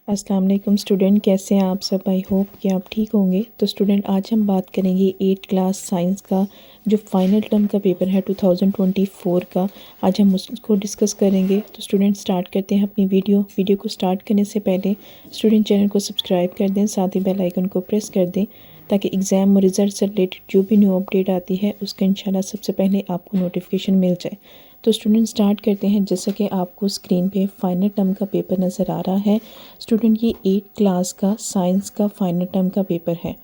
अस्सलाम वालेकुम स्टूडेंट, कैसे हैं आप सब। आई होप कि आप ठीक होंगे। तो स्टूडेंट आज हम बात करेंगे 8 क्लास साइंस का जो फाइनल टर्म का पेपर है 2024 का। आज हम उसको डिस्कस करेंगे। तो स्टूडेंट स्टार्ट करते हैं अपनी वीडियो को स्टार्ट करने से पहले स्टूडेंट चैनल को सब्सक्राइब कर दें, साथ ही बेल आइकन को प्रेस कर दें ताकि एग्ज़ाम और रिज़ल्ट से रिलेटेड जो भी न्यू अपडेट आती है उसका इंशाल्लाह सबसे पहले आपको नोटिफिकेशन मिल जाए। तो स्टूडेंट स्टार्ट करते हैं। जैसा कि आपको स्क्रीन पे फाइनल टर्म का पेपर नज़र आ रहा है स्टूडेंट, ये 8 क्लास का साइंस का फाइनल टर्म का पेपर है।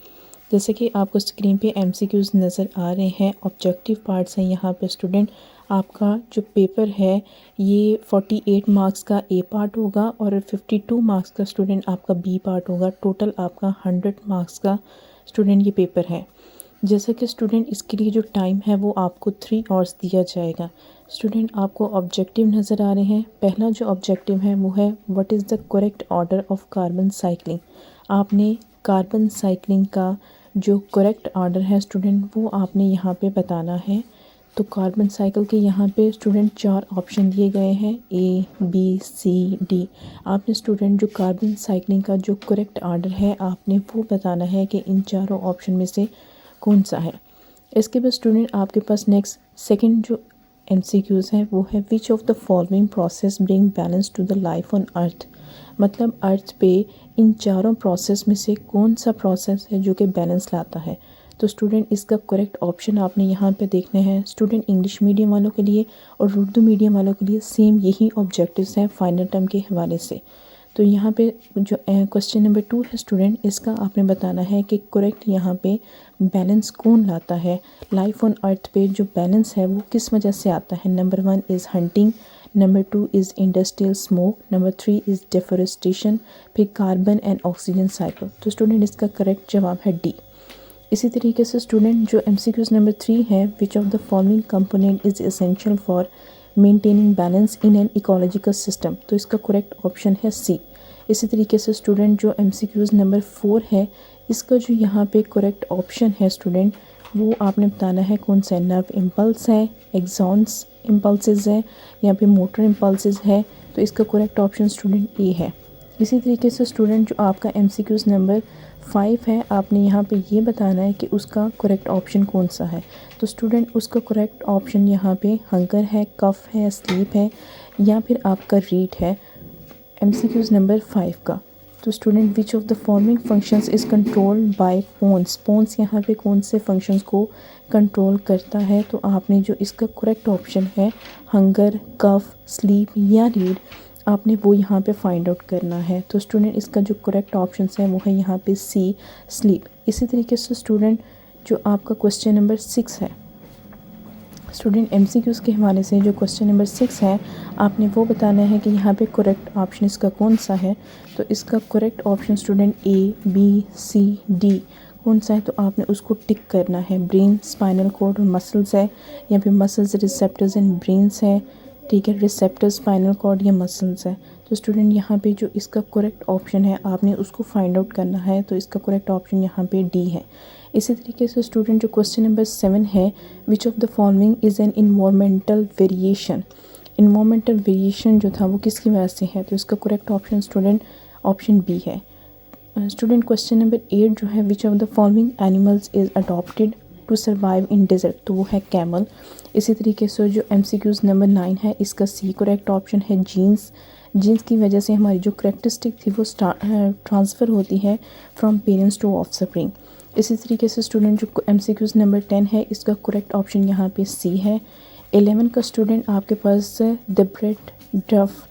जैसे कि आपको स्क्रीन पे एमसीक्यूज़ नज़र आ रहे हैं, ऑब्जेक्टिव पार्ट्स हैं यहाँ पे स्टूडेंट। आपका जो पेपर है ये 48 मार्क्स का ए पार्ट होगा और 52 मार्क्स का स्टूडेंट आपका बी पार्ट होगा। टोटल आपका 100 मार्क्स का स्टूडेंट ये पेपर है। जैसा कि स्टूडेंट इसके लिए जो टाइम है वो आपको 3 आवर्स दिया जाएगा। स्टूडेंट आपको ऑब्जेक्टिव नज़र आ रहे हैं। पहला जो ऑब्जेक्टिव है वो है what is the correct order of carbon cycling. आपने कार्बन साइक्लिंग का जो करेक्ट ऑर्डर है स्टूडेंट वो आपने यहाँ पे बताना है। तो कार्बन साइकिल के यहाँ पे स्टूडेंट 4 ऑप्शन दिए गए हैं, ए बी सी डी। आपने स्टूडेंट जो कार्बन साइक्लिंग का जो करेक्ट ऑर्डर है आपने वो बताना है कि इन चारों ऑप्शन में से कौन सा है। इसके बाद स्टूडेंट आपके पास नेक्स्ट सेकंड जो एमसीक्यूज़ है वो है which of the following process bring balance to the life on earth. मतलब अर्थ पे इन चारों प्रोसेस में से कौन सा प्रोसेस है जो कि बैलेंस लाता है। तो स्टूडेंट इसका करेक्ट ऑप्शन आपने यहाँ पे देखने हैं। स्टूडेंट इंग्लिश मीडियम वालों के लिए और उर्दू मीडियम वालों के लिए सेम यही ऑब्जेक्टिव्स हैं फाइनल टर्म के हवाले से। तो यहाँ पे जो क्वेश्चन नंबर 2 है स्टूडेंट, इसका आपने बताना है कि करेक्ट यहाँ पे बैलेंस कौन लाता है। लाइफ ऑन अर्थ पे जो बैलेंस है वो किस वजह से आता है। Number 1 is hunting, number 2 is industrial smoke, number 3 is deforestation, फिर कार्बन एंड ऑक्सीजन साइकिल। तो स्टूडेंट इसका करेक्ट जवाब है डी। इसी तरीके से स्टूडेंट जो एमसीक्यूज़ नंबर 3 है which of the following component is essential for maintaining balance in an ecological system. तो इसका करेक्ट ऑप्शन है सी। इसी तरीके से स्टूडेंट जो एमसीक्यूज़ नंबर 4 है इसका जो यहाँ पे करेक्ट ऑप्शन है स्टूडेंट वो आपने बताना है कौन सा है। नर्व इम्पल्स है, एक्सॉन्स इम्पल्सेस है या फिर मोटर इम्पल्सेस है। तो इसका करेक्ट ऑप्शन स्टूडेंट ए है। इसी तरीके से स्टूडेंट जो आपका एमसीक्यूज़ नंबर 5 है आपने यहाँ पे ये बताना है कि उसका करेक्ट ऑप्शन कौन सा है। तो स्टूडेंट उसका करेक्ट ऑप्शन यहाँ पे हंगर है, कफ है, स्लीप है या फिर आपका रीड है एमसीक्यूज़ नंबर 5 का। तो student which of the following functions is controlled by pons. Pons यहाँ पे कौन से फंक्शंस को कंट्रोल करता है। तो आपने जो इसका करेक्ट ऑप्शन है हंगर, कफ, स्लीप या रीड आपने वो यहाँ पे फाइंड आउट करना है। तो स्टूडेंट इसका जो करेक्ट ऑप्शन है वो है यहाँ पे सी, स्लीप। इसी तरीके से स्टूडेंट जो आपका क्वेश्चन नंबर 6 है स्टूडेंट एमसीक्यूज़ के हवाले से जो क्वेश्चन नंबर 6 है आपने वो बताना है कि यहाँ पे करेक्ट ऑप्शन इसका कौन सा है। तो इसका correct option student A B C D कौन सा है तो आपने उसको टिक करना है। ब्रेन, स्पाइनल कॉर्ड और मसल्स है या फिर मसल्स, रिसेप्टर्स एंड ब्रेन्स है, ठीक है, रिसेप्टर्स, स्पाइनल कॉर्ड या मसल्स है। तो स्टूडेंट यहाँ पे जो इसका करेक्ट ऑप्शन है आपने उसको फाइंड आउट करना है। तो इसका करेक्ट ऑप्शन यहाँ पे डी है। इसी तरीके से स्टूडेंट जो क्वेश्चन नंबर 7 है which of the following is an environmental variation. Environmental variation जो था वो किसकी वजह से है। तो इसका correct option student option B है। स्टूडेंट क्वेश्चन नंबर 8 जो है which of the following animals is adapted to survive in desert. तो वो है कैमल। इसी तरीके से जो एमसीक्यूज़ नंबर 9 है इसका सी करेक्ट ऑप्शन है जीन्स। जीन्स की वजह से हमारी जो करेक्टरिस्टिक थी वो ट्रांसफ़र होती है फ्रॉम पेरेंट्स टू ऑफस्प्रिंग। इसी तरीके से स्टूडेंट जो एमसीक्यूज़ नंबर 10 है इसका करेक्ट ऑप्शन यहाँ पे सी है। 11 का स्टूडेंट आपके पास the bread dough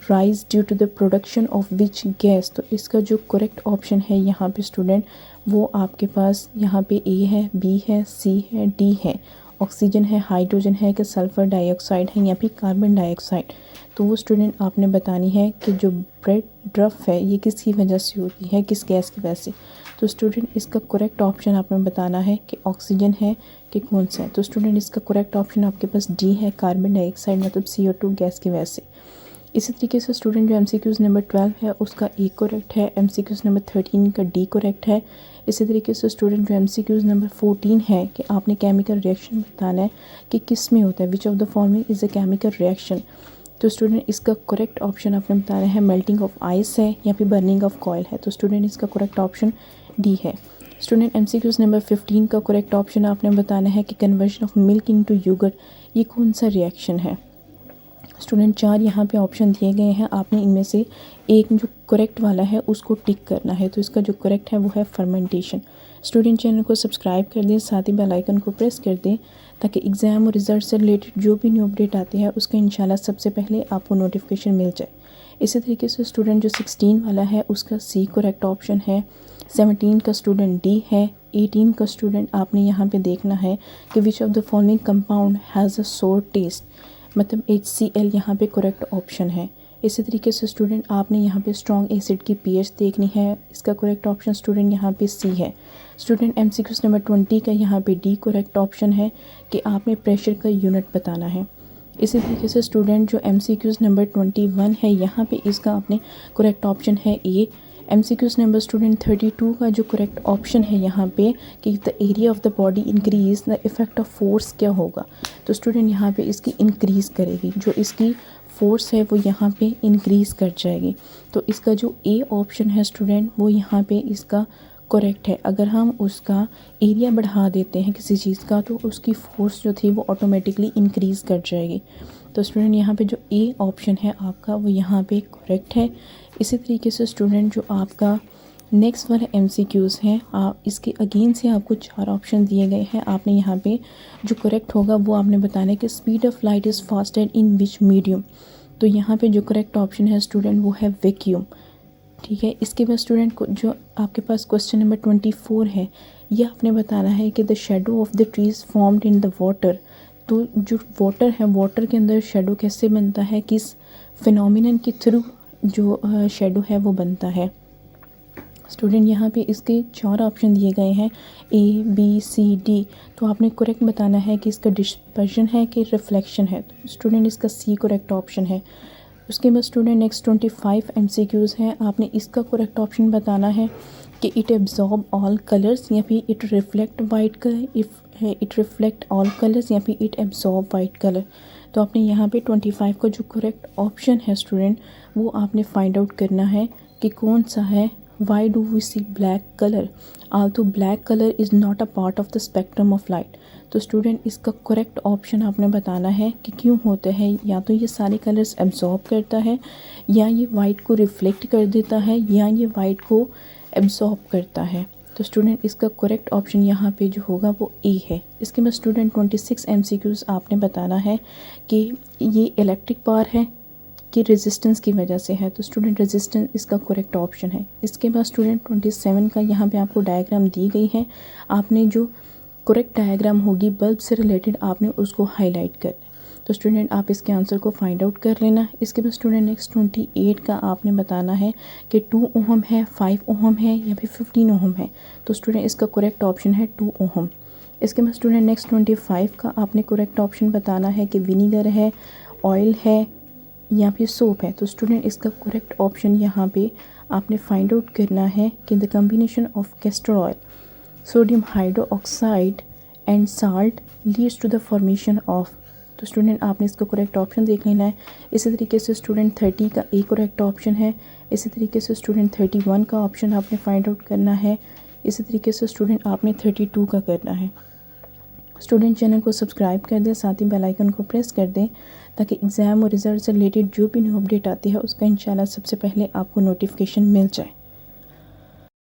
rise due to the production of which gas. तो इसका जो करेक्ट ऑप्शन है यहाँ पे स्टूडेंट वो आपके पास यहाँ पे ए है, बी है, सी है, डी है। ऑक्सीजन है, हाइड्रोजन है कि सल्फ़र डाइऑक्साइड है या फिर कार्बन डाइऑक्साइड। तो वो स्टूडेंट आपने बतानी है कि जो ब्रेड ड्रफ है ये किसकी वजह से होती है, किस गैस की वजह से। तो स्टूडेंट इसका करेक्ट ऑप्शन आपने बताना है कि ऑक्सीजन है कि कौन सा है। तो स्टूडेंट इसका करेक्ट ऑप्शन आपके पास डी है, कार्बन डाइऑक्साइड मतलब CO2 गैस की वजह से। इसी तरीके से स्टूडेंट जो एमसीक्यूज़ नंबर 12 है उसका ए करेक्ट है। एमसीक्यूज़ नंबर 13 का डी करेक्ट है। इसी तरीके से स्टूडेंट जो एमसीक्यूज़ नंबर 14 है कि आपने केमिकल रिएक्शन बताना है कि किस में होता है। Which of the following is a chemical reaction. तो स्टूडेंट इसका करेक्ट ऑप्शन आपने बताना है मेल्टिंग ऑफ आइस है या फिर बर्निंग ऑफ कॉयल है। तो स्टूडेंट इसका करेक्ट ऑप्शन डी है। स्टूडेंट MCQs नंबर 15 का करेक्ट ऑप्शन आपने बताना है कि conversion of milk into yoghurt ये कौन सा रिएक्शन है। स्टूडेंट 4 यहाँ पे ऑप्शन दिए गए हैं, आपने इनमें से एक जो करेक्ट वाला है उसको टिक करना है। तो इसका जो करेक्ट है वो है फर्मेंटेशन। स्टूडेंट चैनल को सब्सक्राइब कर दें, साथ ही बेल आइकन को प्रेस कर दें ताकि एग्ज़ाम और रिजल्ट से रिलेटेड जो भी न्यू अपडेट आती है उसका इंशाल्लाह सबसे पहले आपको नोटिफिकेशन मिल जाए। इसी तरीके से स्टूडेंट जो 16 वाला है उसका सी करेक्ट ऑप्शन है, 17 का स्टूडेंट डी है, 18 का स्टूडेंट आपने यहाँ पे देखना है कि विच of the following compound has a सोर टेस्ट, मतलब HCl यहाँ पे करेक्ट ऑप्शन है। इसी तरीके से स्टूडेंट आपने यहाँ पे स्ट्रॉन्ग एसिड की pH देखनी है, इसका करेक्ट ऑप्शन स्टूडेंट यहाँ पे सी है। स्टूडेंट MCQs नंबर 20 का यहाँ पे डी करेक्ट ऑप्शन है कि आपने प्रेशर का यूनिट बताना है। इसी तरीके से स्टूडेंट जो MCQs नंबर 21 है यहाँ पे इसका आपने करेक्ट ऑप्शन है ए। MCQs नंबर स्टूडेंट 32 का जो करेक्ट ऑप्शन है यहाँ पे कि the area of the body increase the effect of force क्या होगा। तो स्टूडेंट यहाँ पे इसकी इंक्रीज़ करेगी, जो इसकी फोर्स है वो यहाँ पे इंक्रीज़ कर जाएगी। तो इसका जो ए ऑप्शन है स्टूडेंट वो यहाँ पे इसका करेक्ट है। अगर हम उसका एरिया बढ़ा देते हैं किसी चीज़ का तो उसकी फोर्स जो थी वो ऑटोमेटिकली इंक्रीज़ कर जाएगी। तो स्टूडेंट यहाँ पे जो ए ऑप्शन है आपका वो यहाँ पे करेक्ट है। इसी तरीके से स्टूडेंट जो आपका नेक्स्ट वाला MCQs है, आप इसके अगेन से आपको 4 ऑप्शन दिए गए हैं। आपने यहाँ पे जो करेक्ट होगा वो आपने बताना है कि speed of light is faster in which medium. तो यहाँ पे जो करेक्ट ऑप्शन है स्टूडेंट वो है वैक्यूम। ठीक है, इसके बाद स्टूडेंट को जो आपके पास क्वेश्चन नंबर 24 है, ये आपने बताना है कि the shadow of the trees formed in the water. तो जो वाटर है, वाटर के अंदर शेडो कैसे बनता है, किस फिनोमिनन के थ्रू जो शेडो है वो बनता है। स्टूडेंट यहाँ पे इसके 4 ऑप्शन दिए गए हैं A, B, C, D। तो आपने करेक्ट बताना है कि इसका डिस्पर्शन है कि रिफ्लेक्शन है। तो स्टूडेंट इसका C करेक्ट ऑप्शन है। उसके बाद स्टूडेंट नेक्स्ट 25 MCQs हैं, आपने इसका करेक्ट ऑप्शन बताना है कि इट एब्जॉर्ब ऑल कलर्स या फिर it reflect white colour, it reflect all colours या फिर इट एब्जॉर्ब वाइट कलर। तो आपने यहाँ पे 25 का जो करेक्ट ऑप्शन है स्टूडेंट वो आपने फाइंड आउट करना है कि कौन सा है। Why do we see black color? Although black color is not a part of the spectrum of light। तो स्टूडेंट इसका करेक्ट ऑप्शन आपने बताना है कि क्यों होता है। या तो ये सारे कलर्स एब्जॉर्ब करता है, या ये वाइट को रिफ्लेक्ट कर देता है, या ये वाइट को एब्जॉर्ब करता है। तो स्टूडेंट इसका करेक्ट ऑप्शन यहाँ पे जो होगा वो ए है। इसके बाद स्टूडेंट 26 MCQs आपने बताना है कि ये इलेक्ट्रिक पावर है कि रेजिस्टेंस की वजह से है। तो स्टूडेंट रेजिस्टेंस इसका करेक्ट ऑप्शन है। इसके बाद स्टूडेंट 27 का यहाँ पे आपको डायग्राम दी गई है, आपने जो करेक्ट डायग्राम होगी बल्ब से रिलेटेड आपने उसको हाईलाइट करना है। तो स्टूडेंट आप इसके आंसर को फाइंड आउट कर लेना। इसके बाद स्टूडेंट नेक्स्ट 28 का आपने बताना है कि 2 ओहम है, 5 ओहम है या फिर 15 ओहम है। तो स्टूडेंट इसका करेक्ट ऑप्शन है 2 ओहम। इसके बाद स्टूडेंट नेक्स्ट 25 का आपने करेक्ट ऑप्शन बताना है कि विनीगर है, ऑयल है या फिर सोप है। तो स्टूडेंट इसका करेक्ट ऑप्शन यहाँ पे आपने फाइंड आउट करना है कि the combination of castor oil, sodium hydroxide and salt leads to the formation of. तो स्टूडेंट आपने इसका करेक्ट ऑप्शन देख लेना है। इसी तरीके से स्टूडेंट 30 का ए करेक्ट ऑप्शन है। इसी तरीके से स्टूडेंट 31 का ऑप्शन आपने फाइंड आउट करना है। इसी तरीके से स्टूडेंट आपने 32 का करना है। स्टूडेंट चैनल को सब्सक्राइब कर दें, साथ ही बेल आइकन को प्रेस कर दें ताकि एग्ज़ाम और रिज़ल्ट से रिलेटेड जो भी न्यू अपडेट आती है उसका इंशाल्लाह सबसे पहले आपको नोटिफिकेशन मिल जाए।